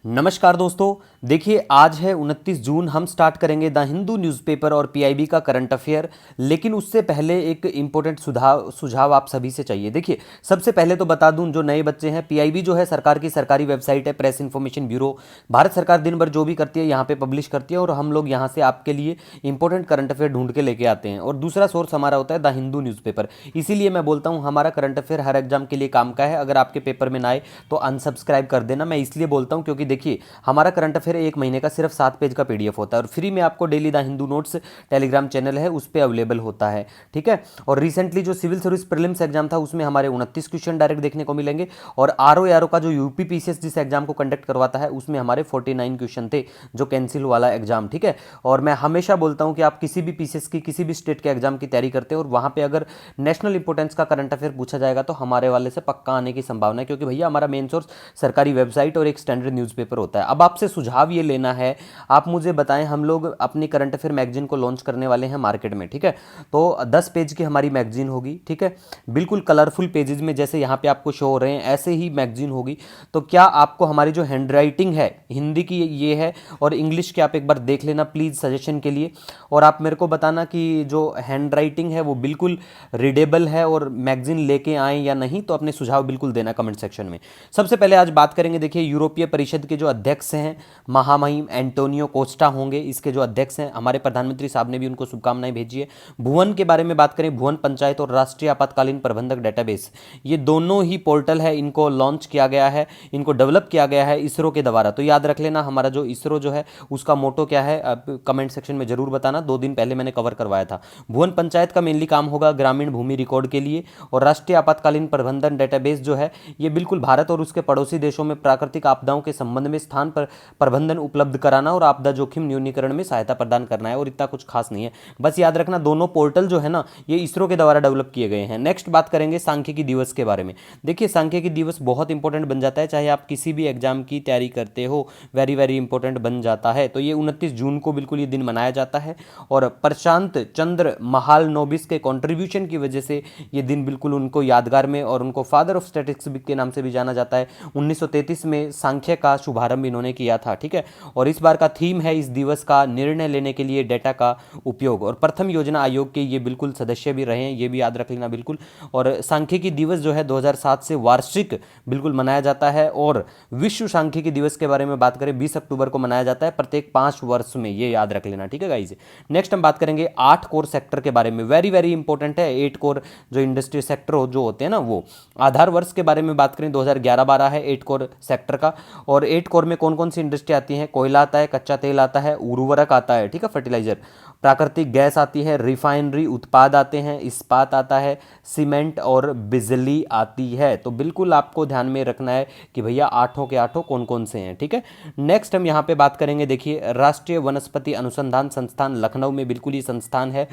नमस्कार दोस्तों। देखिए, आज है 29 जून। हम स्टार्ट करेंगे द हिंदू न्यूज़पेपर और पीआईबी का करंट अफेयर। लेकिन उससे पहले एक इंपॉर्टेंट सुझाव आप सभी से चाहिए। देखिए, सबसे पहले तो बता दूं, जो नए बच्चे हैं, पीआईबी जो है सरकार की सरकारी वेबसाइट है, प्रेस इन्फॉर्मेशन ब्यूरो। भारत सरकार दिन भर जो भी करती है यहाँ पे पब्लिश करती है और हम लोग यहाँ से आपके लिए इंपॉर्टेंट करंट अफेयर ढूंढ के लेके आते हैं। और दूसरा सोर्स हमारा होता है द हिंदू न्यूज़पेपर। इसीलिए मैं बोलता हूँ हमारा करंट अफेयर हर एग्जाम के लिए काम का है। अगर आपके पेपर में ना आए तो अनसब्सक्राइब कर देना। मैं इसलिए बोलता हूँ क्योंकि देखिए, हमारा करंट अफेयर एक महीने का सिर्फ 7 पेज का पीडीएफ होता है और फ्री में आपको daily the Hindu notes Telegram channel है, उस पर अवेलेबल होता है। ठीक है। और रिसेंटली जो सिविल सर्विस प्रीलिम्स एग्जाम था उसमें हमारे 29 क्वेश्चन डायरेक्ट देखने को मिलेंगे। और आरओ का जो यूपी पीसीएस जिस एग्जाम को कंडक्ट करवाता है उसमें हमारे 49 क्वेश्चन थे, जो कैंसिल वाला एग्जाम। ठीक है। और मैं हमेशा बोलता हूं कि आप किसी भी पीसीएस की किसी भी स्टेट के एग्जाम की तैयारी करते हो और वहां पे अगर नेशनल इंपोर्टेंस का करंट अफेयर पूछा जाएगा तो हमारे वाले से पक्का आने की संभावना है, क्योंकि भैया हमारा मेन सोर्स सरकारी वेबसाइट और एक स्टैंडर्ड न्यूज़पेपर होता है। अब आपसे सुझाव ये लेना है, आप मुझे बताएं। हम लोग अपनी करंट अफेयर मैगजीन को लॉन्च करने वाले हैं मार्केट में। ठीक है। तो 10 पेज की हमारी मैगजीन होगी। ठीक है। बिल्कुल कलरफुल पेजेस में, जैसे यहाँ पे आपको शो हो रहे हैं, ऐसे ही मैगजीन होगी। तो क्या आपको हमारी जो हैंड राइटिंग है हिंदी की ये है और इंग्लिश की आप एक बार देख लेना प्लीज़ सजेशन के लिए। और आप मेरे को बताना कि जो हैंड राइटिंग है वो बिल्कुल रीडेबल है और मैगजीन लेके आएँ या नहीं। तो अपने सुझाव बिल्कुल देना कमेंट सेक्शन में। सबसे पहले आज बात करेंगे, देखिए, यूरोपीय परिषद के जो अध्यक्ष हैं महामहिम एंटोनियो कोस्टा होंगे। इसके जो अध्यक्ष हैं, हमारे प्रधानमंत्री साहब ने भी उनको शुभकामनाएं भेजी है। भुवन के बारे में बात करें, भुवन पंचायत और राष्ट्रीय आपातकालीन प्रबंधक डेटाबेस, ये दोनों ही पोर्टल है, इनको लॉन्च किया गया है, इनको डेवलप किया गया है इसरो के द्वारा। तो याद रख लेना, हमारा जो इसरो जो है उसका मोटो क्या है, आप कमेंट सेक्शन में जरूर बताना। 2 दिन पहले मैंने कवर करवाया था। भुवन पंचायत का मेनली काम होगा ग्रामीण भूमि रिकॉर्ड के लिए। और राष्ट्रीय आपातकालीन प्रबंधन डेटाबेस जो है ये बिल्कुल भारत और उसके पड़ोसी देशों में प्राकृतिक आपदाओं के संबंध में स्थान पर प्रबंधन उपलब्ध कराना और आपदा जोखिम न्यूनीकरण में सहायता प्रदान करना है। और इतना कुछ खास नहीं है, बस याद रखना दोनों पोर्टल जो है ना ये इसरो के द्वारा डेवलप किए गए हैं। नेक्स्ट बात करेंगे सांख्यिकी दिवस के बारे में। देखिए, सांख्यिकी दिवस बहुत इंपॉर्टेंट बन जाता है, चाहे आप किसी भी एग्जाम की तैयारी करते हो, वेरी वेरी इंपॉर्टेंट बन जाता है। तो ये 29 जून को बिल्कुल ये दिन मनाया जाता है। और प्रशांत चंद्र महालनोबिस के कॉन्ट्रीब्यूशन की वजह से ये दिन बिल्कुल उनको यादगार में, और उनको फादर ऑफ स्टैटिस्टिक्स के नाम से भी जाना जाता है। 1933 में सांख्य का शुभारंभ इन्होंने किया था। ठीक है। और इस बार का थीम है इस दिवस का निर्णय लेने के लिए डेटा का उपयोग। और प्रथम योजना आयोग के ये बिल्कुल सदस्य भी रहे हैं, ये भी याद रख लेना बिल्कुल। और सांख्यिकी दिवस जो है 2007 से वार्षिक बिल्कुल मनाया जाता है। और विश्व सांख्यिकी दिवस के बारे में बात करें, 20 अक्टूबर को मनाया जाता है प्रत्येक 5 वर्ष में, ये याद रख लेना। ठीक है गाइज। नेक्स्ट हम बात करेंगे 8 कोर सेक्टर के बारे में। वेरी वेरी इंपॉर्टेंट है 8 कोर जो इंडस्ट्री सेक्टर जो होते हैं ना वो। आधार वर्ष के बारे में बात करें, 2011-12 है 8 कोर सेक्टर का। और 8 कोर में कौन कौन सी इंडस्ट्री आती है? कोयला आता है, कच्चा तेल आता है, उर्वरक आता है, ठीक है, फर्टिलाइजर, प्राकृतिक गैस आती है, रिफाइनरी उत्पाद आते हैं, इस्पात आता है, सीमेंट और बिजली आती है। तो बिल्कुल आपको ध्यान में रखना है कि भैया आठों के आठों कौन कौन से हैं। ठीक है। नेक्स्ट हम यहाँ पे बात करेंगे, देखिए, राष्ट्रीय वनस्पति अनुसंधान संस्थान लखनऊ में बिल्कुल ही संस्थान है।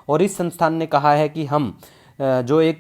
और इस संस्थान ने कहा है कि हम जो एक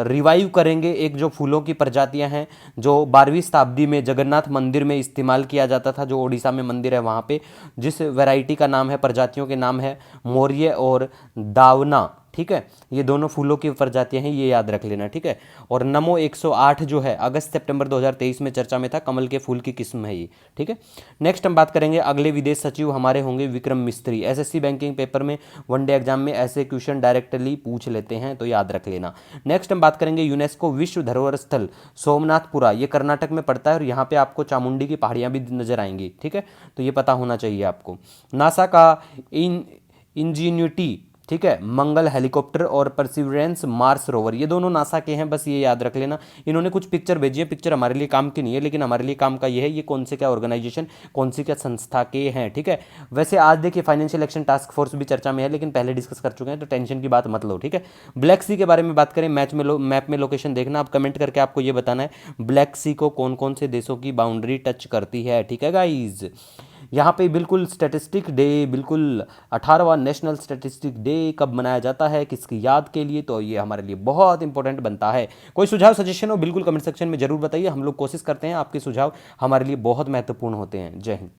रिवाइव करेंगे एक जो फूलों की प्रजातियां हैं जो 12वीं शताब्दी में जगन्नाथ मंदिर में इस्तेमाल किया जाता था, जो ओडिशा में मंदिर है वहाँ पे, जिस वैरायटी का नाम है, प्रजातियों के नाम है मौर्य और दावना। ठीक है। ये दोनों फूलों की प्रजातियां हैं, ये याद रख लेना। ठीक है। और नमो 108 जो है अगस्त सितंबर 2023 में चर्चा में था, कमल के फूल की किस्म है ये। ठीक है। नेक्स्ट हम बात करेंगे, अगले विदेश सचिव हमारे होंगे विक्रम मिस्त्री। एसएससी बैंकिंग पेपर में वनडे एग्जाम में ऐसे क्वेश्चन डायरेक्टली पूछ लेते हैं, तो याद रख लेना। नेक्स्ट हम बात करेंगे यूनेस्को विश्व धरोहर स्थल सोमनाथपुरा, ये कर्नाटक में पड़ता है और यहाँ पे आपको चामुंडी की पहाड़ियाँ भी नजर आएंगी। ठीक है। तो ये पता होना चाहिए आपको। नासा का इंजीन्यूटी, ठीक है, मंगल हेलीकॉप्टर, और परसिवरेंस मार्स रोवर, ये दोनों नासा के हैं, बस ये याद रख लेना। इन्होंने कुछ पिक्चर भेजी है, पिक्चर हमारे लिए काम की नहीं है, लेकिन हमारे लिए काम का ये है, ये कौन से क्या ऑर्गेनाइजेशन, कौन सी क्या संस्था के हैं। ठीक है। वैसे आज देखिए फाइनेंशियल एक्शन टास्क फोर्स भी चर्चा में है, लेकिन पहले डिस्कस कर चुके हैं, तो टेंशन की बात मत लो। ठीक है। ब्लैक सी के बारे में बात करें, मैप में लोकेशन देखना, आप कमेंट करके आपको ये बताना है ब्लैक सी को कौन कौन से देशों की बाउंड्री टच करती है। ठीक है गाइज। यहाँ पे बिल्कुल स्टैटिस्टिक डे, बिल्कुल 18वां नेशनल स्टैटिस्टिक डे कब मनाया जाता है, किसकी याद के लिए, तो ये हमारे लिए बहुत इंपॉर्टेंट बनता है। कोई सुझाव सजेशन हो बिल्कुल कमेंट सेक्शन में जरूर बताइए, हम लोग कोशिश करते हैं, आपके सुझाव हमारे लिए बहुत महत्वपूर्ण होते हैं। जय हिंद।